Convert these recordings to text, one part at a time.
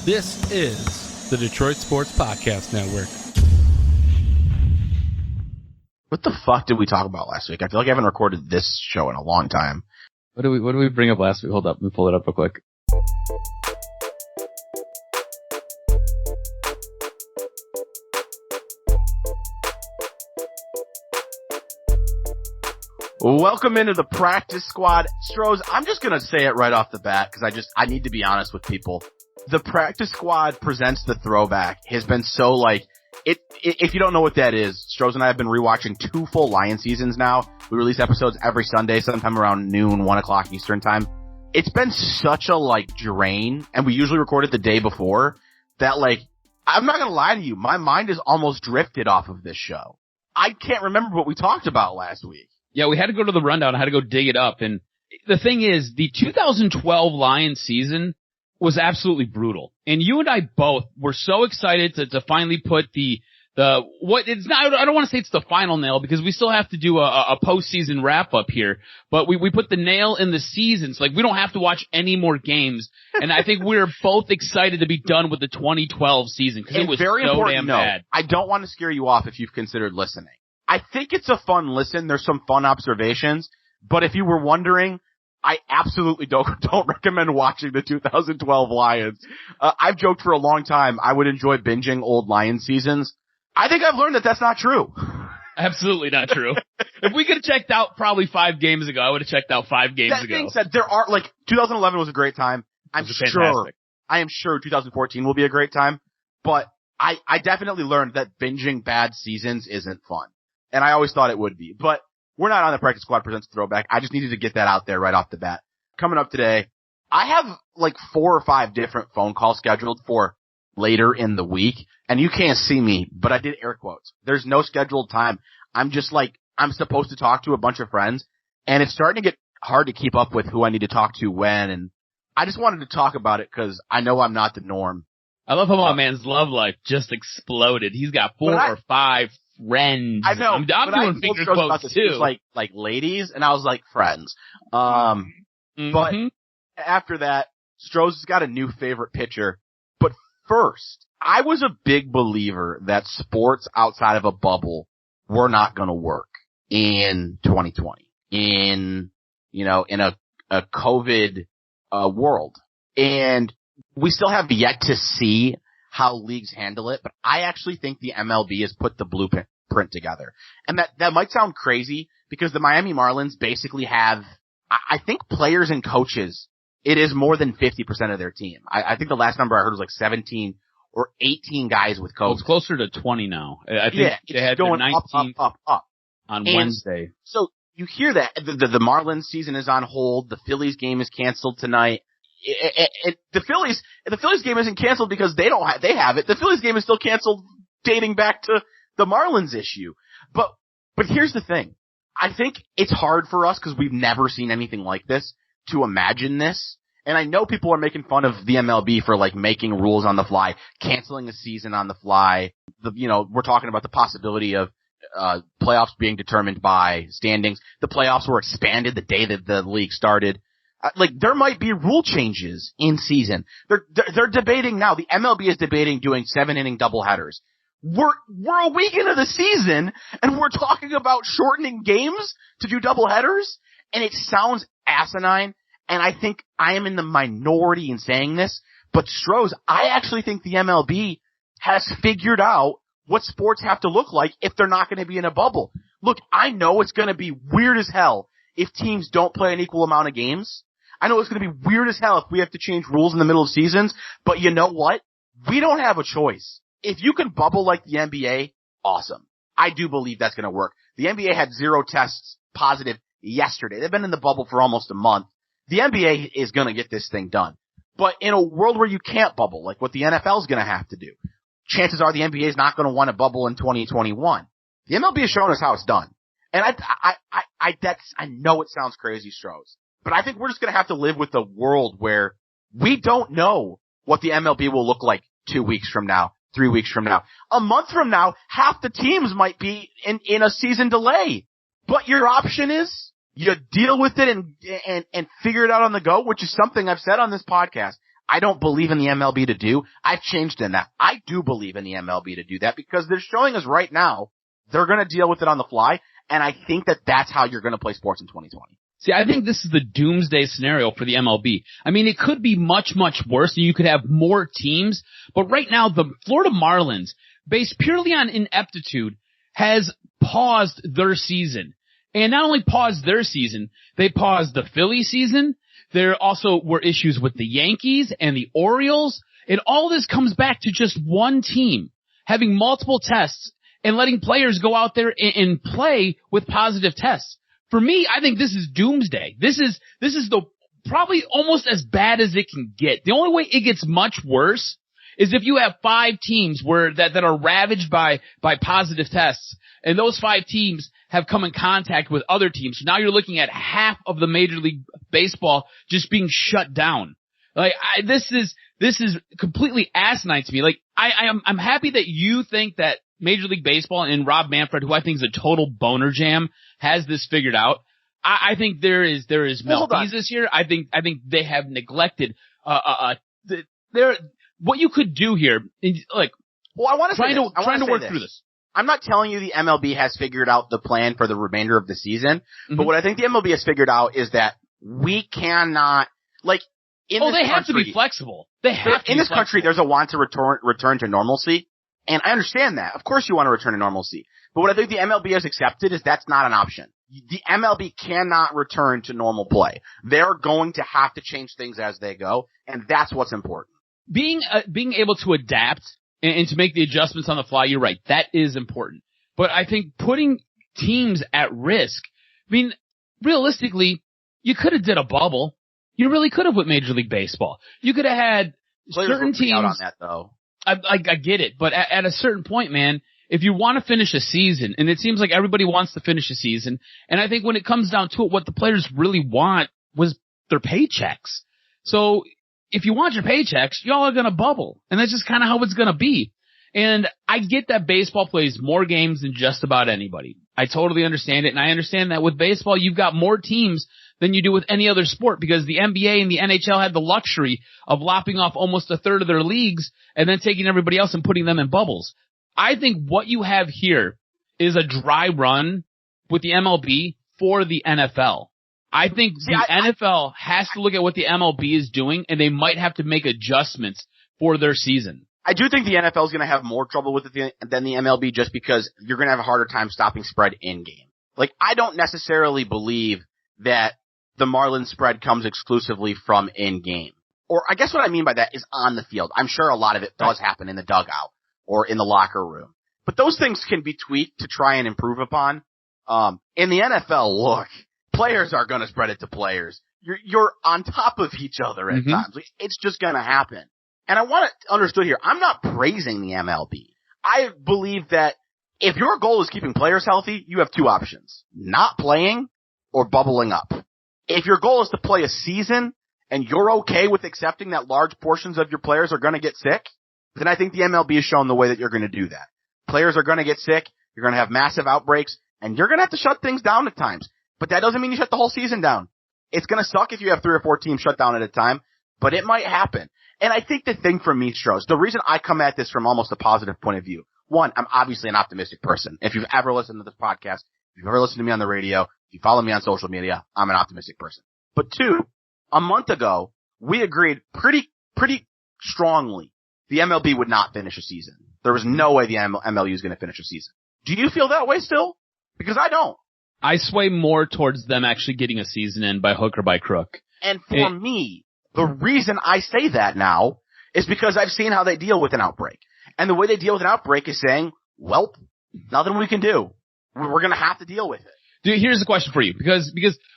This is the Detroit Sports Podcast Network. What the fuck did we talk about last week? I feel like I haven't recorded this show in a long time. What did we bring up last week? Hold up, let me pull it up real quick. Welcome into the practice squad. Stroz, I'm just gonna say it right off the bat because I need to be honest with people. The practice squad presents the throwback has been so if you don't know what that is, Stroz and I have been rewatching 2 full Lion seasons now. We release episodes every Sunday, sometime around noon, 1 o'clock Eastern time. It's been such a drain, and we usually record it the day before, that I'm not gonna lie to you, my mind is almost drifted off of this show. I can't remember what we talked about last week. Yeah, we had to go to the rundown. I had to go dig it up. And the thing is, the 2012 Lions season was absolutely brutal. And you and I both were so excited to finally put I don't want to say it's the final nail because we still have to do a postseason wrap up here. But we put the nail in the season. So we don't have to watch any more games. And I think we're both excited to be done with the 2012 season because it was very so important, damn bad. I don't want to scare you off if you've considered listening. I think it's a fun listen. There's some fun observations, but if you were wondering, I absolutely don't recommend watching the 2012 Lions. I've joked for a long time I would enjoy binging old Lions seasons. I think I've learned that that's not true. Absolutely not true. If we could have checked out probably 5 games ago, I would have checked out 5 games ago. That being said, there are 2011 was a great time. I am sure 2014 will be a great time, but I definitely learned that binging bad seasons isn't fun. And I always thought it would be. But we're not on the Practice Squad Presents Throwback. I just needed to get that out there right off the bat. Coming up today, I have 4 or 5 different phone calls scheduled for later in the week. And you can't see me, but I did air quotes. There's no scheduled time. I'm just I'm supposed to talk to a bunch of friends. And it's starting to get hard to keep up with who I need to talk to when. And I just wanted to talk about it because I know I'm not the norm. I love how my man's love life just exploded. He's got 4 or 5 friends. I know. I'm doing finger quotes too. Like ladies, and I was like friends. But after that, Stroz has got a new favorite pitcher. But first, I was a big believer that sports outside of a bubble were not going to work in 2020. In a COVID world, and we still have yet to see how leagues handle it, but I actually think the MLB has put the blueprint together. And that might sound crazy because the Miami Marlins basically have, I think players and coaches, it is more than 50% of their team. I think the last number I heard was 17 or 18 guys with coaches. Well, it's closer to 20 now. I think they had going 19 up on Wednesday. So you hear that the Marlins season is on hold. The Phillies game is canceled tonight. The Phillies game isn't canceled because they have it. The Phillies game is still canceled dating back to the Marlins issue. But here's the thing. I think it's hard for us because we've never seen anything like this to imagine this. And I know people are making fun of the MLB for making rules on the fly, canceling a season on the fly. We're talking about the possibility of playoffs being determined by standings. The playoffs were expanded the day that the league started. There might be rule changes in season. They're debating now. The MLB is debating doing 7-inning doubleheaders. We're a week into the season and we're talking about shortening games to do doubleheaders, and it sounds asinine. And I think I am in the minority in saying this, but Stroz, I actually think the MLB has figured out what sports have to look like if they're not going to be in a bubble. Look, I know it's going to be weird as hell if teams don't play an equal amount of games. I know it's going to be weird as hell if we have to change rules in the middle of seasons, but you know what? We don't have a choice. If you can bubble like the NBA, awesome. I do believe that's going to work. The NBA had 0 tests positive yesterday. They've been in the bubble for almost a month. The NBA is going to get this thing done. But in a world where you can't bubble, like what the NFL is going to have to do, chances are the NBA is not going to want to bubble in 2021. The MLB has shown us how it's done. And I know it sounds crazy, Stroz, but I think we're just going to have to live with a world where we don't know what the MLB will look like 2 weeks from now, 3 weeks from now. A month from now, half the teams might be in a season delay. But your option is you deal with it and figure it out on the go, which is something I've said on this podcast. I don't believe in the MLB to do. I've changed in that. I do believe in the MLB to do that because they're showing us right now they're going to deal with it on the fly, and I think that that's how you're going to play sports in 2020. See, I think this is the doomsday scenario for the MLB. I mean, it could be much, much worse. You could have more teams, but right now the Florida Marlins, based purely on ineptitude, has paused their season. And not only paused their season, they paused the Philly season. There also were issues with the Yankees and the Orioles. And all this comes back to just one team having multiple tests and letting players go out there and play with positive tests. For me, I think this is doomsday. This is the probably almost as bad as it can get. The only way it gets much worse is if you have 5 teams that are ravaged by positive tests, and those 5 teams have come in contact with other teams. So now you're looking at half of the Major League Baseball just being shut down. Like, this is completely asinine to me. Like, I'm happy that you think that Major League Baseball and Rob Manfred, who I think is a total boner jam, has this figured out. I think there is malfeasance this year. I think they have neglected, what you could do here, like, well, I want to trying to work through this. I'm not telling you the MLB has figured out the plan for the remainder of the season, Mm-hmm. but what I think the MLB has figured out is that we cannot, like, they have to be flexible. They have to in be this country, there's a want to return to normalcy, and I understand that. Of course you want to return to normalcy. But what I think the MLB has accepted is that's not an option. The MLB cannot return to normal play. They're going to have to change things as they go, and that's what's important. Being able to adapt and to make the adjustments on the fly, you're right. That is important. But I think putting teams at risk, I mean, realistically, you could have did a bubble. You really could have with Major League Baseball. You could have had certain teams. Out on that, though. I get it, but at a certain point, man, if you want to finish a season, and it seems like everybody wants to finish a season, and I think when it comes down to it, what the players really want was their paychecks. So if you want your paychecks, y'all are going to bubble, and that's just kind of how it's going to be. And I get that baseball plays more games than just about anybody. I totally understand it, and I understand that with baseball, you've got more teams than you do with any other sport because the NBA and the NHL had the luxury of lopping off almost a third of their leagues and then taking everybody else and putting them in bubbles. I think what you have here is a dry run with the MLB for the NFL. I think NFL has to look at what the MLB is doing, and they might have to make adjustments for their season. I do think the NFL is going to have more trouble with it than the MLB just because you're going to have a harder time stopping spread in game. Like, I don't necessarily believe that the Marlins spread comes exclusively from in game. Or I guess what I mean by that is on the field. I'm sure a lot of it does happen in the dugout or in the locker room. But those things can be tweaked to try and improve upon. In the NFL, look, players are going to spread it to players. You're on top of each other at times. It's just going to happen. And I want it understood here. I'm not praising the MLB. I believe that if your goal is keeping players healthy, you have 2 options. Not playing or bubbling up. If your goal is to play a season and you're okay with accepting that large portions of your players are going to get sick, then I think the MLB has shown the way that you're going to do that. Players are going to get sick, you're going to have massive outbreaks, and you're going to have to shut things down at times. But that doesn't mean you shut the whole season down. It's going to suck if you have 3 or 4 teams shut down at a time, but it might happen. And I think the thing for me, Stroz, the reason I come at this from almost a positive point of view, one, I'm obviously an optimistic person. If you've ever listened to this podcast, if you've ever listened to me on the radio, if you follow me on social media, I'm an optimistic person. But 2, a month ago, we agreed pretty strongly the MLB would not finish a season. There was no way the MLB was going to finish a season. Do you feel that way still? Because I don't. I sway more towards them actually getting a season in by hook or by crook. And for me, the reason I say that now is because I've seen how they deal with an outbreak. And the way they deal with an outbreak is saying, well, nothing we can do. We're going to have to deal with it. Dude, here's a question for you, because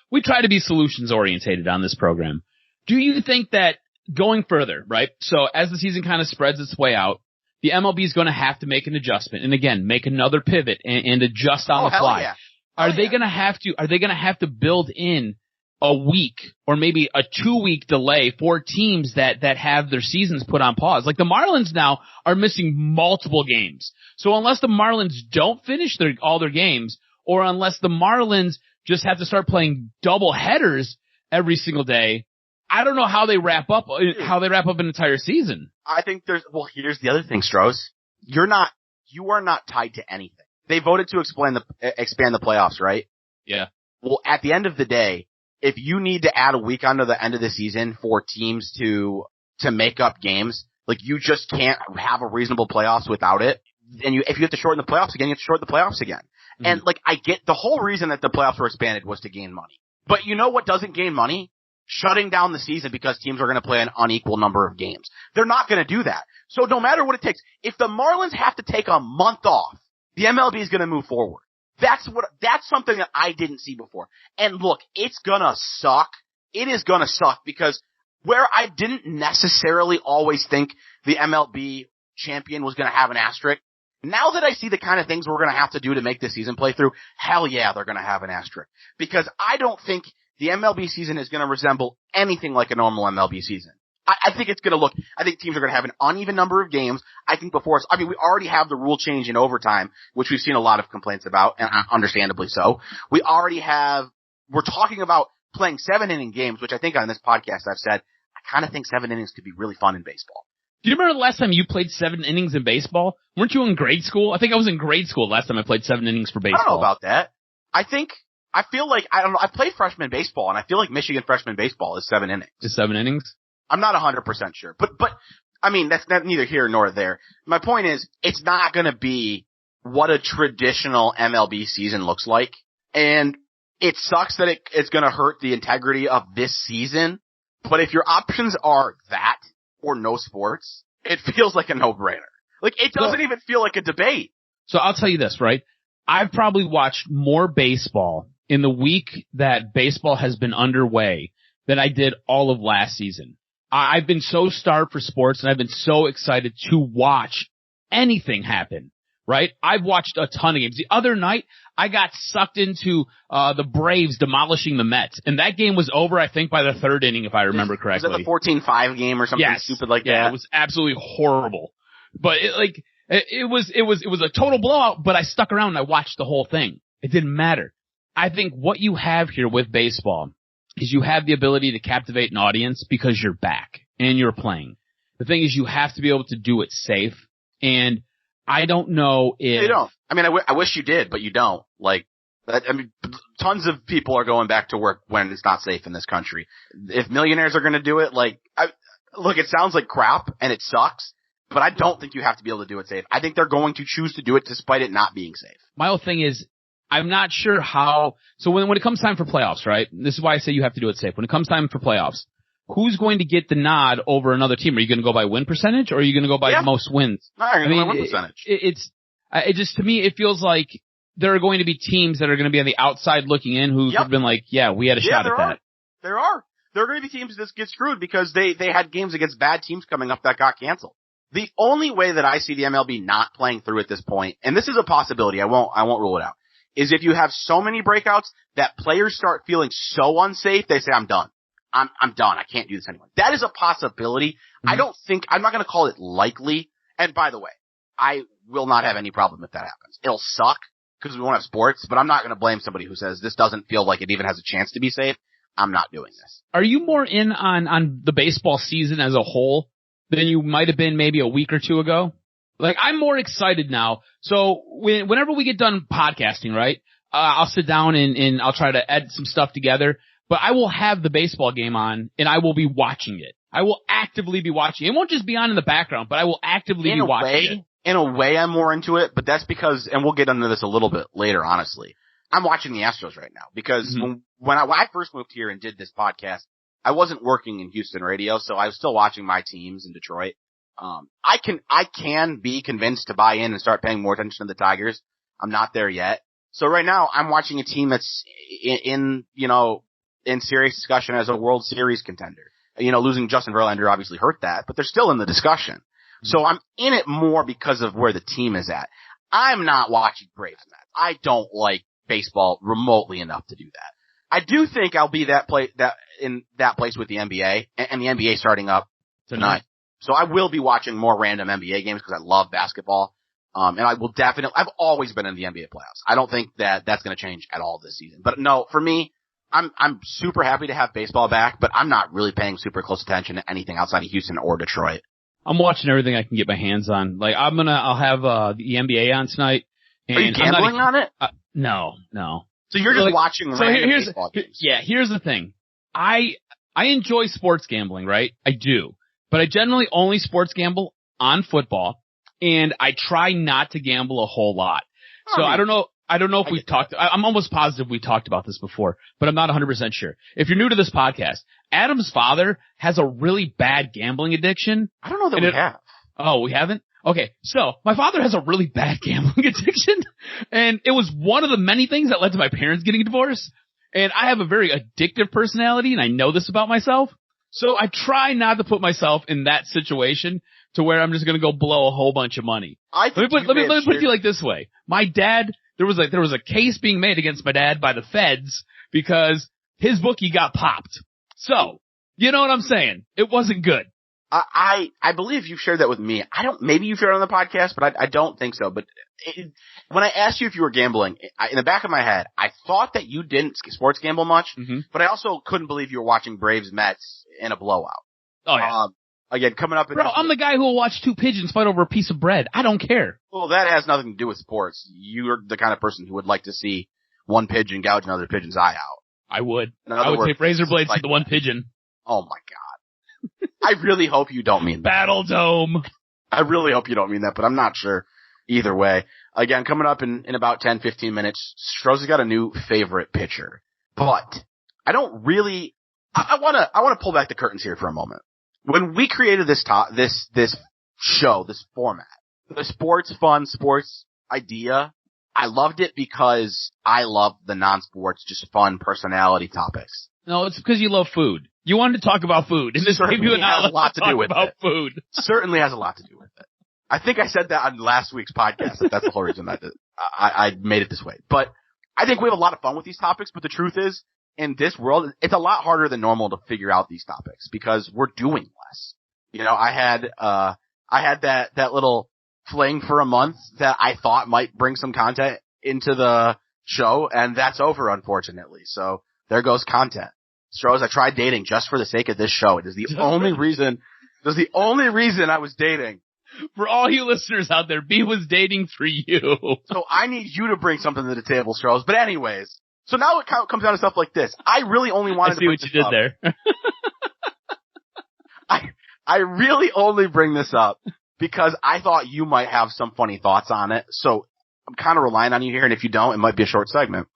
we try to be solutions orientated on this program. Do you think that going further, right? So as the season kind of spreads its way out, the MLB is going to have to make an adjustment, and again, make another pivot and adjust on the fly. Yeah. Are they going to have to build in a week or maybe a 2-week delay for teams that have their seasons put on pause? Like the Marlins now are missing multiple games. So unless the Marlins don't finish all their games, or unless the Marlins just have to start playing double headers every single day, I don't know how they wrap up an entire season. I think here's the other thing, Stroz. You are not tied to anything. They voted to expand the playoffs, right? Yeah. Well, at the end of the day, if you need to add a week onto the end of the season for teams to make up games, like you just can't have a reasonable playoffs without it. And if you have to shorten the playoffs again, you have to shorten the playoffs again. Mm-hmm. And like I get the whole reason that the playoffs were expanded was to gain money. But you know what doesn't gain money? Shutting down the season because teams are going to play an unequal number of games. They're not going to do that. So no matter what it takes, if the Marlins have to take a month off, the MLB is going to move forward. That's something that I didn't see before. And look, it's gonna suck. It is gonna suck because where I didn't necessarily always think the MLB champion was gonna have an asterisk, now that I see the kind of things we're gonna have to do to make this season play through, hell yeah, they're gonna have an asterisk. Because I don't think the MLB season is gonna resemble anything like a normal MLB season. I think teams are going to have an uneven number of games. I think we already have the rule change in overtime, which we've seen a lot of complaints about, and understandably so. We're talking about playing 7-inning games, which I think on this podcast I've said, I kind of think 7 innings could be really fun in baseball. Do you remember the last time you played 7 innings in baseball? Weren't you in grade school? I think I was in grade school last time I played 7 innings for baseball. I don't know about that. I played freshman baseball, and I feel like Michigan freshman baseball is 7 innings. Just 7 innings? I'm not 100% sure, but I mean, that's not neither here nor there. My point is, it's not gonna be what a traditional MLB season looks like, and it sucks that it's gonna hurt the integrity of this season, but if your options are that or no sports, it feels like a no-brainer. Like, it doesn't even feel like a debate. So I'll tell you this, right? I've probably watched more baseball in the week that baseball has been underway than I did all of last season. I've been so starved for sports and I've been so excited to watch anything happen, right? I've watched a ton of games. The other night, I got sucked into the Braves demolishing the Mets, and that game was over, I think, by the 3rd inning, if I remember correctly. Was that the 14-5 game or something stupid like that? Yeah, it was absolutely horrible. But it was a total blowout, but I stuck around and I watched the whole thing. It didn't matter. I think what you have here with baseball is you have the ability to captivate an audience because you're back and you're playing. The thing is, you have to be able to do it safe, and I don't know if... You don't. I mean, I wish you did, but you don't. Like, I mean, tons of people are going back to work when it's not safe in this country. If millionaires are going to do it, look, it sounds like crap and it sucks, but I don't think you have to be able to do it safe. I think they're going to choose to do it despite it not being safe. My whole thing is, I'm not sure how. So when it comes time for playoffs, right? This is why I say you have to do it safe. When it comes time for playoffs, who's going to get the nod over another team? Are you going to go by win percentage, or are you going to go by most wins? No, I'm going to go by win percentage. It just, to me, it feels like there are going to be teams that are going to be on the outside looking in who have been like, yeah, we had a shot at that. There are going to be teams that get screwed because they had games against bad teams coming up that got canceled. The only way that I see the MLB not playing through at this point, and this is a possibility, I won't rule it out, is if you have so many breakouts that players start feeling so unsafe, they say, I'm done. I'm done. I can't do this anymore. That is a possibility. Mm-hmm. I'm not going to call it likely. And by the way, I will not have any problem if that happens. It'll suck because we won't have sports, but I'm not going to blame somebody who says this doesn't feel like it even has a chance to be safe. I'm not doing this. Are you more in on the baseball season as a whole than you might have been maybe a week or two ago? Like, I'm more excited now. So whenever we get done podcasting, right, I'll sit down and I'll try to edit some stuff together, but I will have the baseball game on and I will be watching it. I will actively be watching it. It won't just be on in the background, but I will actively be watching it. In a way, I'm more into it, but that's because, and we'll get into this a little bit later, honestly. I'm watching the Astros right now because when I first moved here and did this podcast, I wasn't working in Houston radio, so I was still watching my teams in Detroit. I can be convinced to buy in and start paying more attention to the Tigers. I'm not there yet. So right now I'm watching a team that's in serious discussion as a World Series contender. Losing Justin Verlander obviously hurt that, but they're still in the discussion. So I'm in it more because of where the team is at. I'm not watching Braves Mets. I don't like baseball remotely enough to do that. I do think I'll be in that place with the NBA and the NBA starting up tonight. So I will be watching more random NBA games because I love basketball. And I will I've always been in the NBA playoffs. I don't think that that's going to change at all this season. But no, for me, I'm super happy to have baseball back, but I'm not really paying super close attention to anything outside of Houston or Detroit. I'm watching everything I can get my hands on. Like I'll have the NBA on tonight. And are you gambling on it? No. So you're just watching random baseball games. Yeah, here's the thing. I enjoy sports gambling, right? I do. But I generally only sports gamble on football, and I try not to gamble a whole lot. So I don't know if we've talked, I'm almost positive we talked about this before, but I'm not 100% sure. If you're new to this podcast, Adam's father has a really bad gambling addiction. I don't know that we have. Oh, we haven't? Okay, so my father has a really bad gambling addiction, and it was one of the many things that led to my parents getting divorced. And I have a very addictive personality, and I know this about myself. So I try not to put myself in that situation to where I'm just going to go blow a whole bunch of money. Let me put it to you like this way. My dad, there was a case being made against my dad by the feds because his bookie got popped. So, you know what I'm saying? It wasn't good. I believe you've shared that with me. Maybe you've shared it on the podcast, but I don't think so. But when I asked you if you were gambling, in the back of my head, I thought that you didn't sports gamble much, but I also couldn't believe you were watching Braves Mets in a blowout. Oh yeah. Again, coming up. Bro, I'm the guy who will watch two pigeons fight over a piece of bread. I don't care. Well, that has nothing to do with sports. You're the kind of person who would like to see one pigeon gouge another pigeon's eye out. I would. I would take razor blades to the one pigeon. Oh my God. I really hope you don't mean that. Battle Dome. I really hope you don't mean that, but I'm not sure either way. Again, coming up in about 10, 15 minutes, Stroz has got a new favorite pitcher. But I don't really, I want to pull back the curtains here for a moment. When we created this show, this format, the sports idea, I loved it because I love the non-sports, just fun personality topics. No, it's because you love food. You wanted to talk about food. And this certainly has a lot to do with it. Food. Certainly has a lot to do with it. I think I said that on last week's podcast. That's the whole reason I made it this way. But I think we have a lot of fun with these topics, but the truth is, in this world, it's a lot harder than normal to figure out these topics because we're doing less. You know, I had that little fling for a month that I thought might bring some content into the show, and that's over, unfortunately. So there goes content. Stroz, I tried dating just for the sake of this show. It is the only reason I was dating. For all you listeners out there, B was dating for you. So I need you to bring something to the table, Stroz. But anyways, so now it comes down to stuff like this. I really only wanted to bring this up. I see what you did there. I really only bring this up because I thought you might have some funny thoughts on it. So I'm kind of relying on you here, and if you don't, it might be a short segment.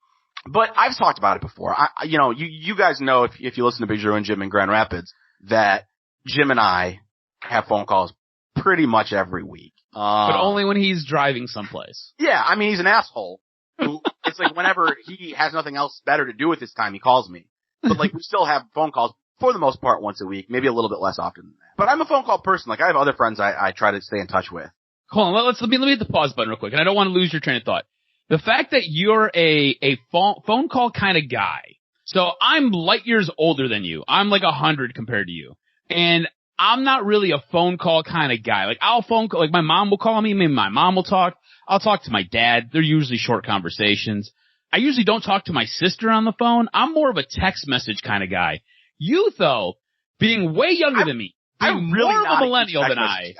But I've talked about it before. You guys know if you listen to Big Drew and Jim in Grand Rapids that Jim and I have phone calls pretty much every week. But only when he's driving someplace. Yeah, I mean, he's an asshole. It's like whenever he has nothing else better to do with his time, he calls me. But like we still have phone calls for the most part once a week, maybe a little bit less often than that. But I'm a phone call person. Like I have other friends I try to stay in touch with. Hold on, let me hit the pause button real quick, and I don't want to lose your train of thought. The fact that you're a phone call kind of guy. So I'm light years older than you. I'm like 100 compared to you. And I'm not really a phone call kind of guy. Like I'll phone call, like my mom will call me, maybe my mom will talk. I'll talk to my dad. They're usually short conversations. I usually don't talk to my sister on the phone. I'm more of a text message kind of guy. You though, being way younger than me, being really more of a millennial than I,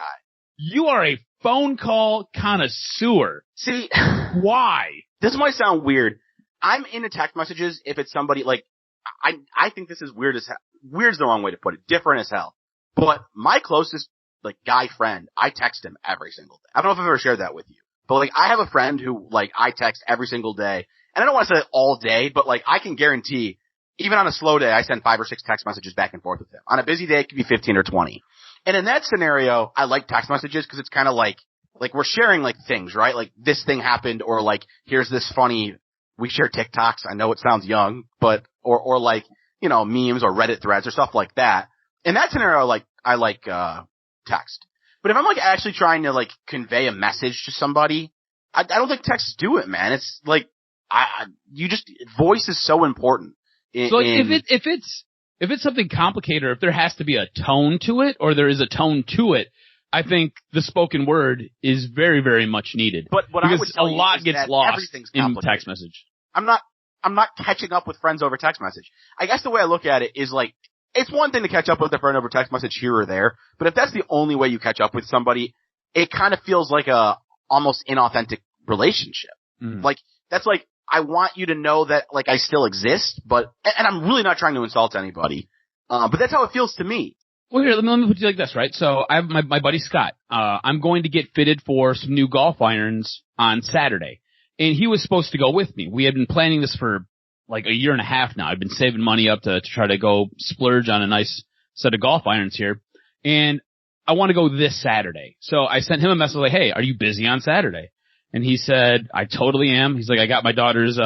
you are a phone call connoisseur. See, why? This might sound weird. I'm into text messages if it's somebody like, I think this is weird as hell. Weird's the wrong way to put it. Different as hell. But my closest, like, guy friend, I text him every single day. I don't know if I've ever shared that with you. But like, I have a friend who, like, I text every single day. And I don't want to say all day, but like, I can guarantee, even on a slow day, I send 5 or 6 text messages back and forth with him. On a busy day, it could be 15 or 20. And in that scenario, I like text messages because it's kind of like we're sharing like things, right? Like this thing happened, or like here's this funny. We share TikToks. I know it sounds young, but or like memes or Reddit threads or stuff like that. In that scenario, I like text. But if I'm like actually trying to like convey a message to somebody, I don't think texts do it, man. It's like voice is so important. So if it's something complicated, or if there has to be a tone to it, or there is a tone to it, I think the spoken word is very, very much needed. But what I would tell a lot you is gets that lost everything's in text message. I'm not I'm not catching up with friends over text message. I guess the way I look at it is like, it's one thing to catch up with a friend over text message here or there, but if that's the only way you catch up with somebody, it kind of feels like a almost inauthentic relationship. Like, that's like, I want you to know that, like, I still exist, but, and I'm really not trying to insult anybody, but that's how it feels to me. Well, here, let me put it like this, right? So I have my buddy Scott. I'm going to get fitted for some new golf irons on Saturday, and he was supposed to go with me. We had been planning this for like a year and a half now. I've been saving money up to try to go splurge on a nice set of golf irons here, and I want to go this Saturday. So I sent him a message like, "Hey, are you busy on Saturday?" And he said, "I totally am." He's like, I got my daughter's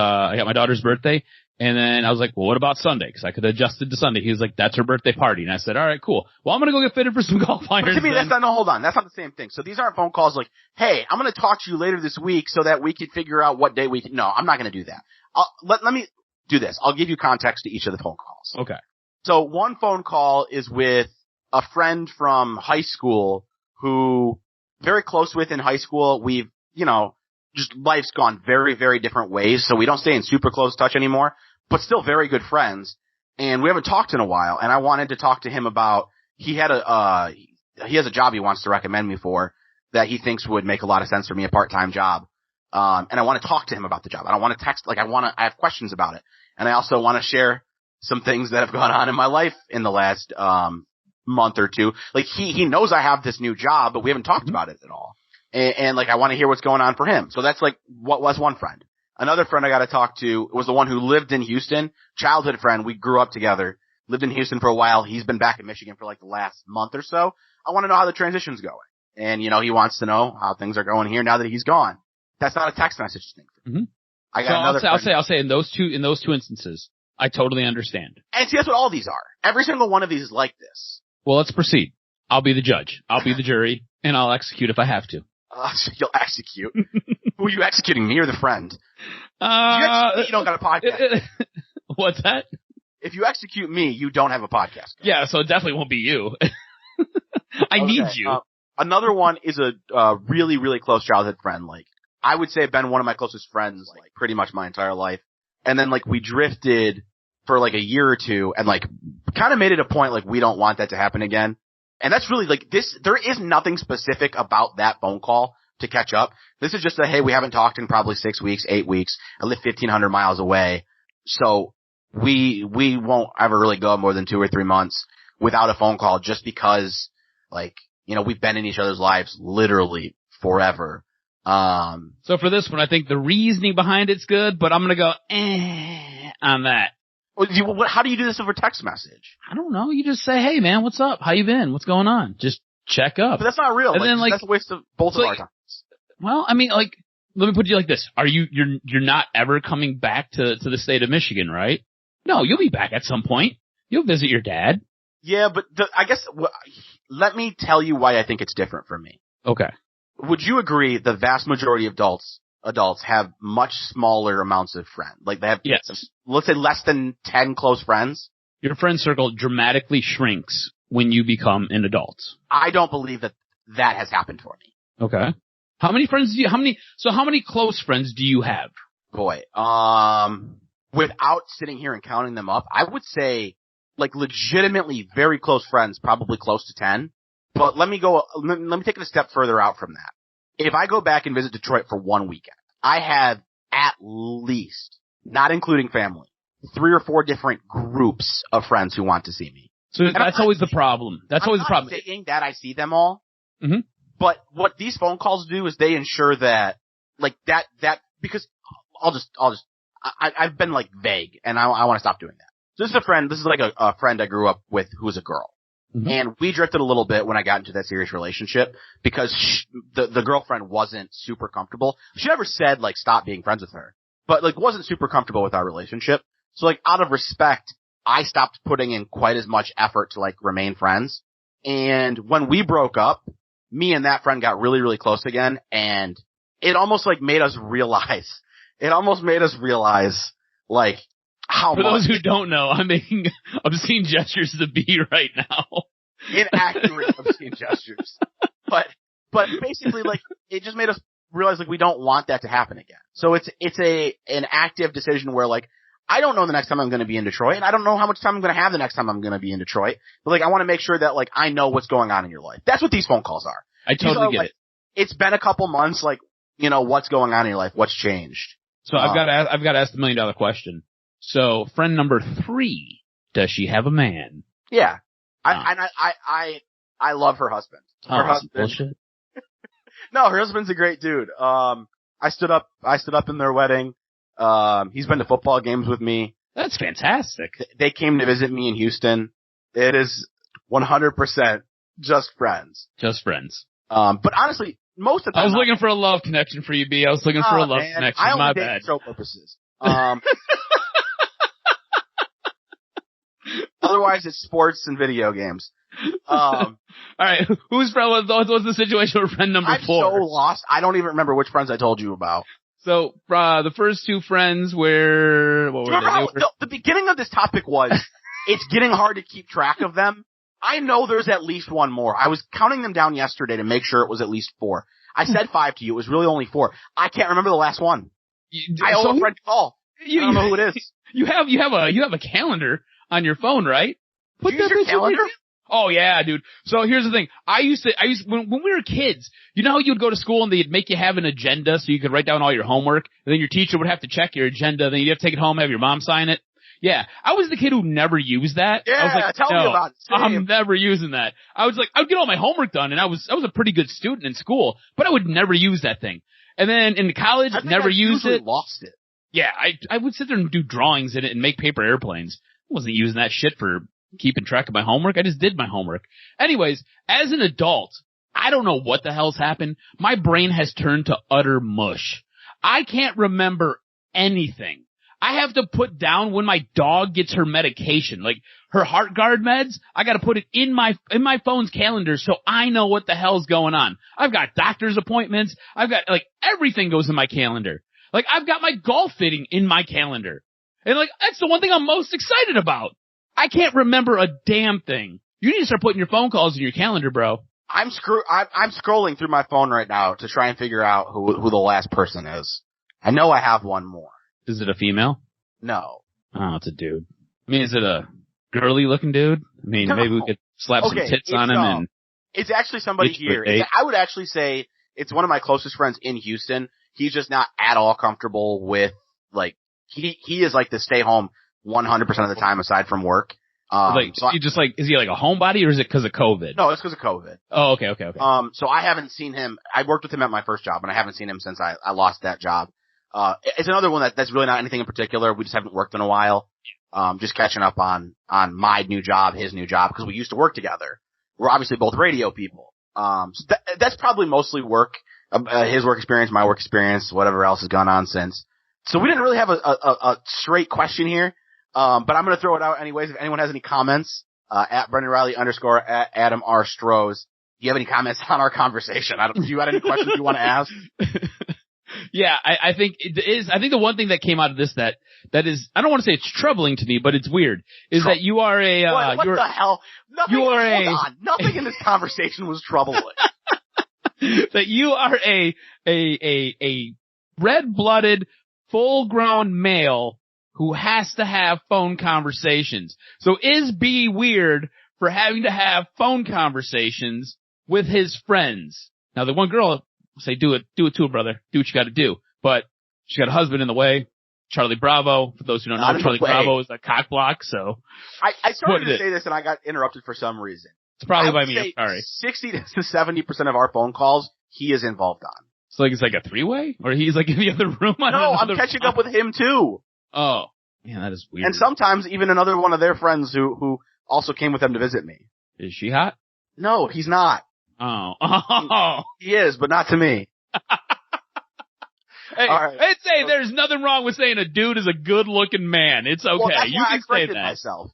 birthday. And then I was like, well, what about Sunday? Cause I could have adjusted to Sunday. He was like, that's her birthday party. And I said, all right, cool. Well, I'm going to go get fitted for some golf irons. But to me, that's not, no, hold on. That's not the same thing. So these aren't phone calls like, hey, I'm going to talk to you later this week so that we can figure out what day we can. No, I'm not going to do that. Let me do this. I'll give you context to each of the phone calls. Okay. So one phone call is with a friend from high school who very close with in high school. We've, just life's gone very, very different ways. So we don't stay in super close touch anymore, but still very good friends. And we haven't talked in a while. And I wanted to talk to him about, he has a job he wants to recommend me for that he thinks would make a lot of sense for me, a part-time job. And I want to talk to him about the job. I don't want to text, I have questions about it. And I also want to share some things that have gone on in my life in the last, month or two. Like he knows I have this new job, but we haven't talked about it at all. And like, I want to hear what's going on for him. So that's like, what was one friend. Another friend I got to talk to was the one who lived in Houston, childhood friend. We grew up together, lived in Houston for a while. He's been back in Michigan for like the last month or so. I want to know how the transition's going. And, he wants to know how things are going here now that he's gone. That's not a text message thing for me. I got I'll say in those two instances, I totally understand. And see, that's what all these are. Every single one of these is like this. Well, let's proceed. I'll be the judge. I'll be the jury, and I'll execute if I have to. So you'll execute. Who are you executing, me or the friend? You don't got a podcast. What's that? If you execute me, you don't have a podcast. Yeah, so it definitely won't be you. I need you. Another one is a really, really close childhood friend. Like, I would say been one of my closest friends, like, pretty much my entire life. And then, like, we drifted for, like, a year or two and, like, kind of made it a point, like, we don't want that to happen again. And that's really, like, there is nothing specific about that phone call to catch up. This is just a, hey, we haven't talked in probably 6 weeks, 8 weeks. I live 1,500 miles away. So we won't ever really go more than 2 or 3 months without a phone call just because, like, we've been in each other's lives literally forever. So for this one, I think the reasoning behind it's good, but I'm going to go, on that. How do you do this over text message? I don't know. You just say, hey man, what's up? How you been? What's going on? Just check up. But that's not real. And then, that's a waste of both of our times. Well, I mean, like, let me put it like this. You're not ever coming back to the state of Michigan, right? No, you'll be back at some point. You'll visit your dad. Yeah, but I guess, let me tell you why I think it's different for me. Okay. Would you agree the vast majority of adults have much smaller amounts of friends? Like they have, yes, let's say less than 10 close friends. Your friend circle dramatically shrinks when you become an adult. I don't believe that has happened for me. Okay. How many friends how many close friends do you have? Boy, without sitting here and counting them up, I would say like legitimately very close friends, probably close to 10. But let me take it a step further out from that. If I go back and visit Detroit for one weekend, I have at least, not including family, 3 or 4 different groups of friends who want to see me. So that's always the problem. That's always the problem. I'm not saying that I see them all. Mm-hmm. But what these phone calls do is they ensure that, like, that, because I've been like vague and I want to stop doing that. So this is a friend, this is like a friend I grew up with who's a girl. Mm-hmm. And we drifted a little bit when I got into that serious relationship because the girlfriend wasn't super comfortable. She never said like stop being friends with her, but like wasn't super comfortable with our relationship. So like out of respect, I stopped putting in quite as much effort to like remain friends. And when we broke up, me and that friend got really, really close again. And it almost like made us realize like how much. For those who don't know, I'm making obscene gestures to B right now. Inaccurate obscene gestures. But basically like it just made us realize like we don't want that to happen again. So it's an active decision where like I don't know the next time I'm going to be in Detroit, and I don't know how much time I'm going to have the next time I'm going to be in Detroit. But like, I want to make sure that like I know what's going on in your life. That's what these phone calls are. I totally get it. It's been a couple months, like, you know, what's going on in your life? What's changed? So I've got to ask the $1 million question. So friend number 3, does she have a man? Yeah. I love her husband. Her husband. Bullshit. No, her husband's a great dude. I stood up in their wedding. He's been to football games with me. That's fantastic. They came to visit me in Houston. It is 100% just friends. Just friends. But honestly, most of the time. I was looking for a love connection for you, B. I was looking for a love connection. I only My date bad. for show purposes. Otherwise, it's sports and video games. All right, who's friend? What's the situation with friend number 4? I'm so lost. I don't even remember which friends I told you about. So the first 2 friends were. What were remember they? The beginning of this topic was it's getting hard to keep track of them. I know there's at least one more. I was counting them down yesterday to make sure it was at least 4. I said 5 to you. It was really only 4. I can't remember the last one. I owe a friend to call. I don't know who it is. You have a calendar on your phone, right? Put that your calendar? Oh yeah, dude. So here's the thing. When we were kids, you know how you would go to school and they'd make you have an agenda so you could write down all your homework, and then your teacher would have to check your agenda, then you'd have to take it home, have your mom sign it. Yeah, I was the kid who never used that. Yeah, I was like, tell me about it. I'm never using that. I would get all my homework done, and I was a pretty good student in school, but I would never use that thing. And then in college, never used it. Lost it. Yeah, I would sit there and do drawings in it and make paper airplanes. I wasn't using that shit for keeping track of my homework. I just did my homework. Anyways, as an adult, I don't know what the hell's happened. My brain has turned to utter mush. I can't remember anything. I have to put down when my dog gets her medication, like her heart guard meds. I got to put it in my phone's calendar so I know what the hell's going on. I've got doctor's appointments. I've got like everything goes in my calendar. Like I've got my golf fitting in my calendar. And like that's the one thing I'm most excited about. I can't remember a damn thing. You need to start putting your phone calls in your calendar, bro. I'm scrolling through my phone right now to try and figure out who the last person is. I know I have one more. Is it a female? No. Oh, it's a dude. I mean, is it a girly looking dude? I mean, maybe we could slap some tits on him and. It's actually somebody here. I would actually say it's one of my closest friends in Houston. He's just not at all comfortable with like he is like the stay home 100% of the time aside from work. Is he like a homebody or is it because of COVID? No, it's because of COVID. Oh, okay. So I haven't seen him. I worked with him at my first job and I haven't seen him since I lost that job. It's another one that's really not anything in particular. We just haven't worked in a while. Just catching up on my new job, his new job, because we used to work together. We're obviously both radio people. So that's probably mostly work, his work experience, my work experience, whatever else has gone on since. So we didn't really have a straight question here. But I'm going to throw it out anyways. If anyone has any comments, at Brendan Riley _ at Adam R. Stroz. Do you have any comments on our conversation? Do you have any questions you want to ask? Yeah, I think it is. I think the one thing that came out of this that is, I don't want to say it's troubling to me, but it's weird, is that you are a, what the hell? Nothing in this conversation was troubling. That you are a red-blooded, full-grown male who has to have phone conversations. So is B weird for having to have phone conversations with his friends? Now the one girl say, do it to her, brother. Do what you gotta do. But she's got a husband in the way. Charlie Bravo. For those who don't know, Charlie Bravo is a cock block, so. I started to say this and I got interrupted for some reason. It's probably by me, I'm sorry. 60 to 70% of our phone calls, he is involved on. So like, it's like a 3-way? Or he's like in the other room? No, I'm catching up with him too. Oh. Man, that is weird. And sometimes even another one of their friends who also came with them to visit me. Is she hot? No, he's not. Oh. He is, but not to me. Hey, all right. Hey, there's nothing wrong with saying a dude is a good-looking man. It's okay. Well, that's you why can I say corrected that. myself.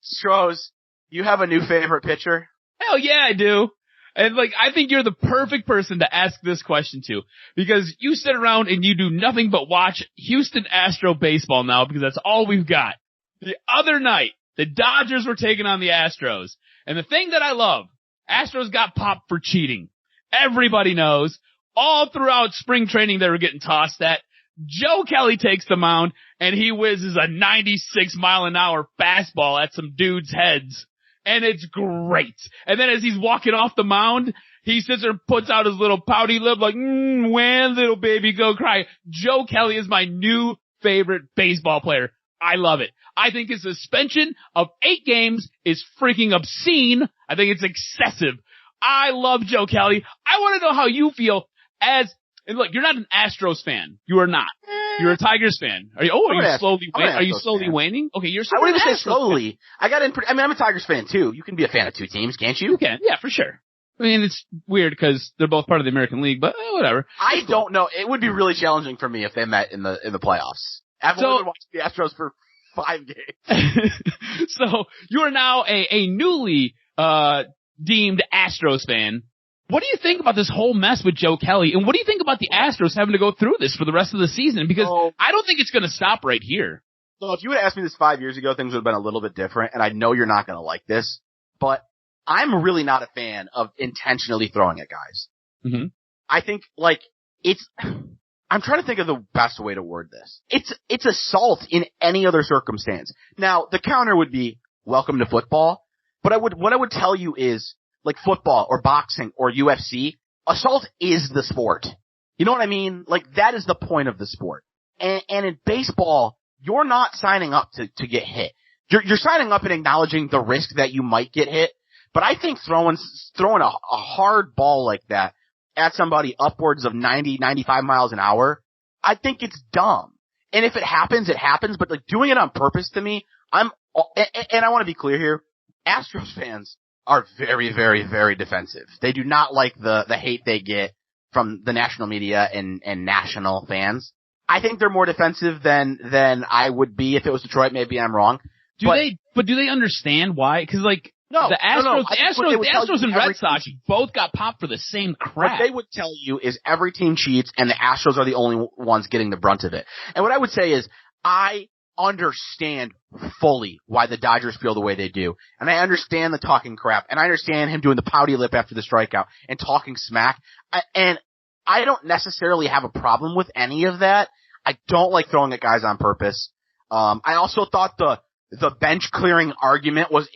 Stroz, you have a new favorite pitcher? Hell yeah, I do. And like, I think you're the perfect person to ask this question to, because you sit around and you do nothing but watch Houston Astro baseball now, because that's all we've got. The other night, the Dodgers were taking on the Astros. And the thing that I love, Astros got popped for cheating. Everybody knows. All throughout spring training, they were getting tossed at. Joe Kelly takes the mound, and he whizzes a 96-mile-an-hour fastball at some dudes' heads. And it's great. And then as he's walking off the mound, he sits there and puts out his little pouty lip like, when little baby go cry. Joe Kelly is my new favorite baseball player. I love it. I think his suspension of 8 games is freaking obscene. I think it's excessive. I love Joe Kelly. I want to know how you feel and look, you're not an Astros fan. You are not. You're a Tigers fan. Are you slowly waning? Okay, you're I wouldn't even say slowly. I'm a Tigers fan too. You can be a fan of 2 teams, can't you? You can, yeah, for sure. I mean, it's weird because they're both part of the American League, but whatever. I don't know. It would be really challenging for me if they met in the playoffs. I've only been watching the Astros for 5 games. So you are now a newly deemed Astros fan. What do you think about this whole mess with Joe Kelly? And what do you think about the Astros having to go through this for the rest of the season? Because I don't think it's going to stop right here. So if you had asked me this 5 years ago, things would have been a little bit different. And I know you're not going to like this, but I'm really not a fan of intentionally throwing at guys. Mm-hmm. I think I'm trying to think of the best way to word this. It's assault in any other circumstance. Now, the counter would be welcome to football, but what I would tell you is, like football or boxing or UFC, assault is the sport. You know what I mean? Like, that is the point of the sport. And in baseball, you're not signing up to get hit. You're signing up and acknowledging the risk that you might get hit. But I think throwing a hard ball like that at somebody upwards of 90, 95 miles an hour, I think it's dumb. And if it happens, it happens. But like doing it on purpose to me, and I want to be clear here, Astros fans are very, very, very defensive. They do not like the hate they get from the national media and national fans. I think they're more defensive than I would be if it was Detroit. Maybe I'm wrong. Do they understand why? Cause like, no, the Astros and Red Sox both got popped for the same crap. What they would tell you is every team cheats and the Astros are the only ones getting the brunt of it. And what I would say is I understand fully why the Dodgers feel the way they do. And I understand the talking crap. And I understand him doing the pouty lip after the strikeout and talking smack. And I don't necessarily have a problem with any of that. I don't like throwing at guys on purpose. I also thought the bench clearing argument was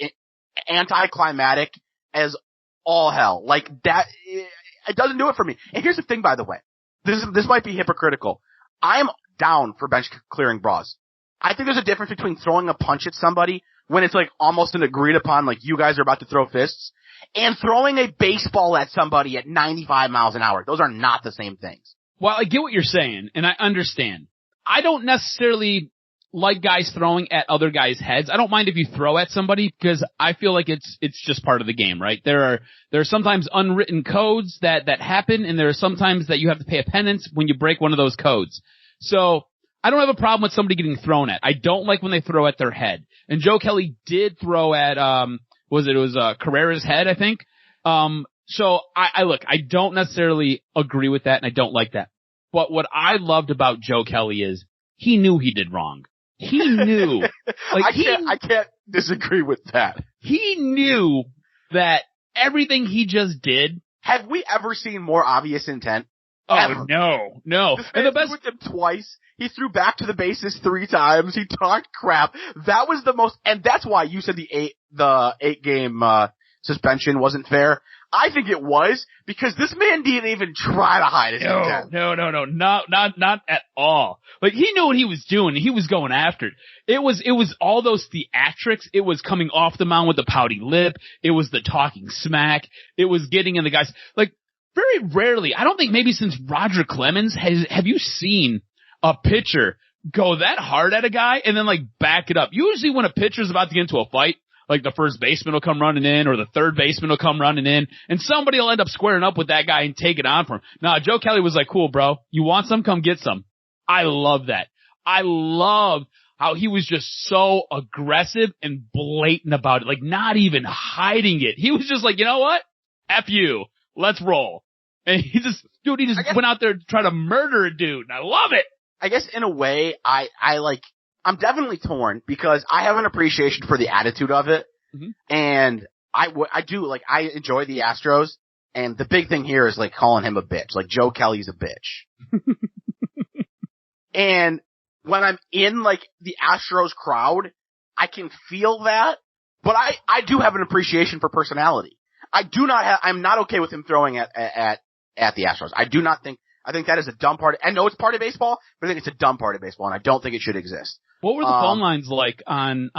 anticlimactic as all hell. Like that, it doesn't do it for me. And here's the thing, by the way. This might be hypocritical. I'm down for bench clearing bras. I think there's a difference between throwing a punch at somebody when it's like almost an agreed upon, like you guys are about to throw fists, and throwing a baseball at somebody at 95 miles an hour. Those are not the same things. Well, I get what you're saying, and I understand. I don't necessarily like guys throwing at other guys' heads. I don't mind if you throw at somebody because I feel like it's just part of the game, right? There are sometimes unwritten codes that happen, and there are sometimes that you have to pay a penance when you break one of those codes. So I don't have a problem with somebody getting thrown at. I don't like when they throw at their head. And Joe Kelly did throw at, Carrera's head, I think. So I don't necessarily agree with that and I don't like that. But what I loved about Joe Kelly is he knew he did wrong. He knew. I can't disagree with that. He knew that everything he just did. Have we ever seen more obvious intent? Oh, ever? No. And the best with him twice. He threw back to the bases 3 times. He talked crap. That was the most, and that's why you said the 8 game suspension wasn't fair. I think it was because this man didn't even try to hide his intent. No, not at all. Like he knew what he was doing. He was going after it. It was all those theatrics. It was coming off the mound with the pouty lip. It was the talking smack. It was getting in the guys. Like very rarely, I don't think maybe since Roger Clemens have you seen a pitcher go that hard at a guy and then like back it up. Usually when a pitcher's about to get into a fight, like the first baseman will come running in or the third baseman will come running in and somebody will end up squaring up with that guy and take it on for him. Now, Joe Kelly was like, cool, bro. You want some? Come get some. I love that. I love how he was just so aggressive and blatant about it, like not even hiding it. He was just like, you know what? F you. Let's roll. And he just went out there to try to murder a dude and I love it. I guess in a way, I'm definitely torn because I have an appreciation for the attitude of it. Mm-hmm. And I enjoy the Astros. And the big thing here is like calling him a bitch. Like Joe Kelly's a bitch. And when I'm in like the Astros crowd, I can feel that, but I do have an appreciation for personality. I'm not okay with him throwing at the Astros. I think that is a dumb part. I know it's part of baseball, but I think it's a dumb part of baseball, and I don't think it should exist. What were the phone lines like on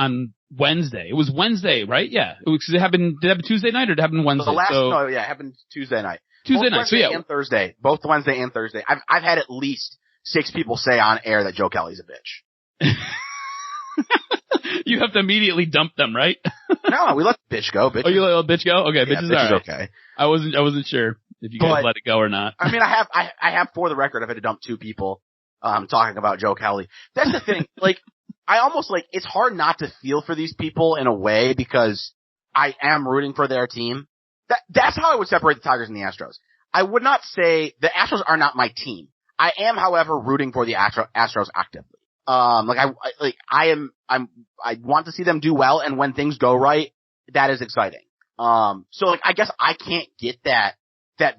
Wednesday? It was Wednesday, right? Yeah. Did it happen Tuesday night or did it happen Wednesday? It happened Tuesday night. And Thursday. Both Wednesday and Thursday. I've had at least 6 people say on air that Joe Kelly's a bitch. You have to immediately dump them, right? No, we let the bitch go. You let the bitch go? Okay, yeah, bitch is all right. Okay. I wasn't sure if you guys let it go or not. I mean, I have for the record, I've had to dump 2 people, talking about Joe Kelly. That's the thing. Like, I almost like, it's hard not to feel for these people in a way because I am rooting for their team. That's how I would separate the Tigers and the Astros. I would not say the Astros are not my team. I am, however, rooting for the Astros actively. I want to see them do well, and when things go right, that is exciting. So like, I guess I can't get that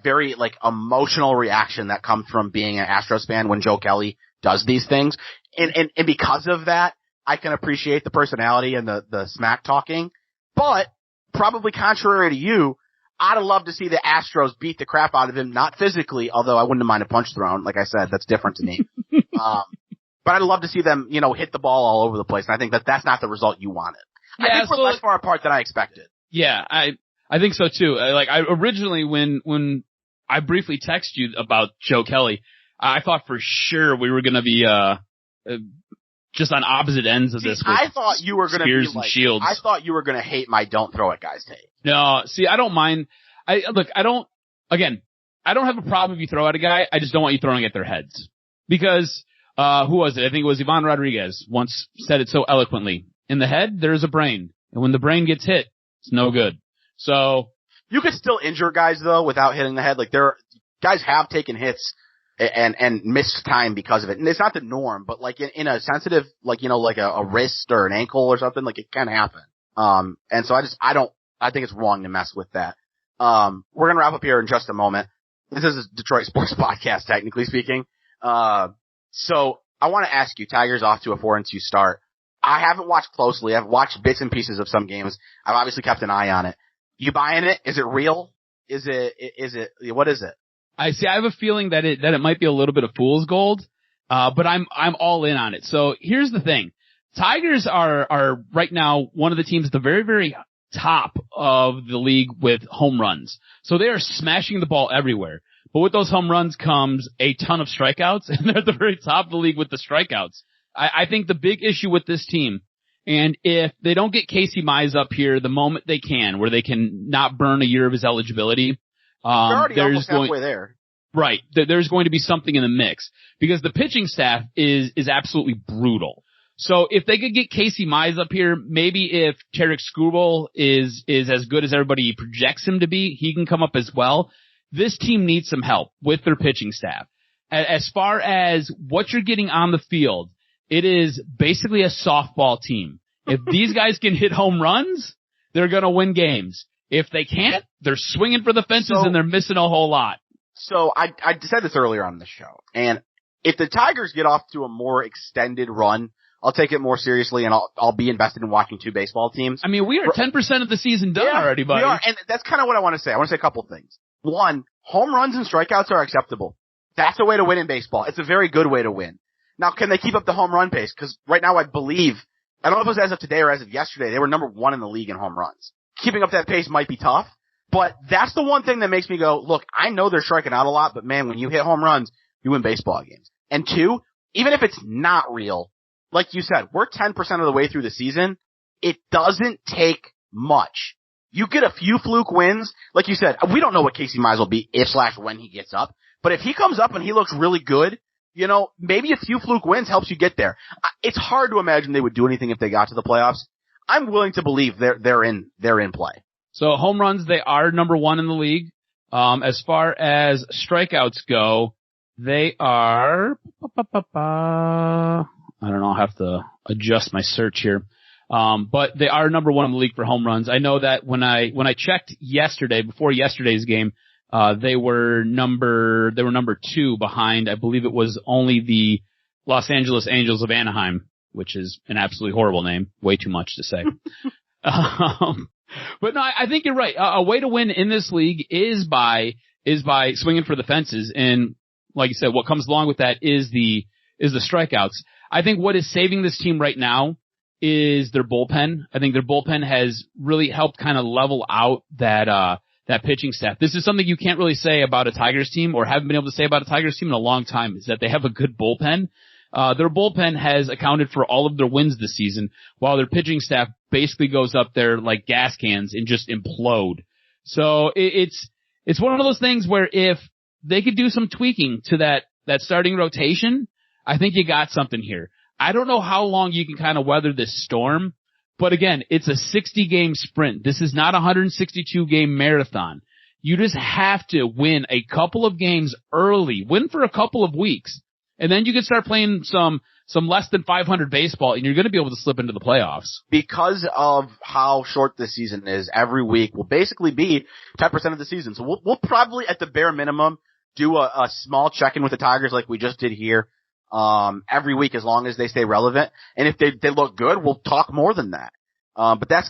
very like emotional reaction that comes from being an Astros fan when Joe Kelly does these things. And because of that, I can appreciate the personality and the smack talking, but probably contrary to you, I'd love to see the Astros beat the crap out of him, not physically, although I wouldn't mind a punch thrown. Like I said, that's different to me. But I'd love to see them, hit the ball all over the place. And I think that's not the result you wanted. Yeah, I think we're less far apart than I expected. Yeah, I think so too. I originally, when I briefly texted you about Joe Kelly, I thought for sure we were going to be, just on opposite ends of this. I thought you were going to be like, Shields. I thought you were going to hate my don't throw it guys take. No, see, I don't mind. I don't have a problem if you throw at a guy. I just don't want you throwing at their heads. Because, who was it? I think it was Ivan Rodriguez once said it so eloquently. In the head, there's a brain. And when the brain gets hit, it's no good. So. You could still injure guys though without hitting the head. Like guys have taken hits and missed time because of it. And it's not the norm, but like in a sensitive, like, like a wrist or an ankle or something, like it can happen. And so I think it's wrong to mess with that. We're going to wrap up here in just a moment. This is a Detroit sports podcast, technically speaking. So I want to ask you, Tigers off to a 4-2 start. I haven't watched closely. I've watched bits and pieces of some games. I've obviously kept an eye on it. You buying it? Is it real? Is it, what is it? I have a feeling that it might be a little bit of fool's gold. But I'm all in on it. So here's the thing. Tigers are right now one of the teams at the very, very top of the league with home runs. So they are smashing the ball everywhere. But with those home runs comes a ton of strikeouts, and they're at the very top of the league with the strikeouts. I think the big issue with this team, and if they don't get Casey Mize up here the moment they can, where they can not burn a year of his eligibility, they're already almost halfway there. Right. There's going to be something in the mix because the pitching staff is absolutely brutal. So if they could get Casey Mize up here, maybe if Tarek Skubal is as good as everybody projects him to be, he can come up as well. This team needs some help with their pitching staff. As far as what you're getting on the field, it is basically a softball team. If these guys can hit home runs, they're going to win games. If they can't, they're swinging for the fences and they're missing a whole lot. So I said this earlier on the show, and if the Tigers get off to a more extended run, I'll take it more seriously and I'll be invested in watching 2 baseball teams. I mean, we are 10% of the season done already, buddy. We are, and that's kind of what I want to say. I want to say a couple of things. One, home runs and strikeouts are acceptable. That's a way to win in baseball. It's a very good way to win. Now, can they keep up the home run pace? Because right now I don't know if it was as of today or as of yesterday, they were number 1 in the league in home runs. Keeping up that pace might be tough, but that's the one thing that makes me go, look, I know they're striking out a lot, but man, when you hit home runs, you win baseball games. And 2, even if it's not real, like you said, we're 10% of the way through the season. It doesn't take much. You get a few fluke wins. Like you said, we don't know what Casey Mize will be if/when he gets up. But if he comes up and he looks really good, maybe a few fluke wins helps you get there. It's hard to imagine they would do anything if they got to the playoffs. I'm willing to believe they're in play. So home runs, they are number 1 in the league. As far as strikeouts go, they are, I don't know, I'll have to adjust my search here. But they are number 1 in the league for home runs. I know that when I checked yesterday, before yesterday's game, they were number 2 behind, I believe it was only the Los Angeles Angels of Anaheim, which is an absolutely horrible name. Way too much to say. But no, I think you're right. A way to win in this league is by swinging for the fences. And like you said, what comes along with that is the strikeouts. I think what is saving this team right now is their bullpen. I think their bullpen has really helped kind of level out that pitching staff. This is something you can't really say about a Tigers team, or haven't been able to say about a Tigers team in a long time, is that they have a good bullpen. Their bullpen has accounted for all of their wins this season, while their pitching staff basically goes up there like gas cans and just implode. So it's one of those things where if they could do some tweaking to that starting rotation, I think you got something here. I don't know how long you can kind of weather this storm, but again, it's a 60-game sprint. This is not a 162-game marathon. You just have to win a couple of games early, win for a couple of weeks, and then you can start playing some less than 500 baseball, and you're going to be able to slip into the playoffs. Because of how short this season is, every week will basically be 10% of the season. So we'll probably, at the bare minimum, do a small check-in with the Tigers like we just did here every week, as long as they stay relevant. And if they look good, we'll talk more than that. But that's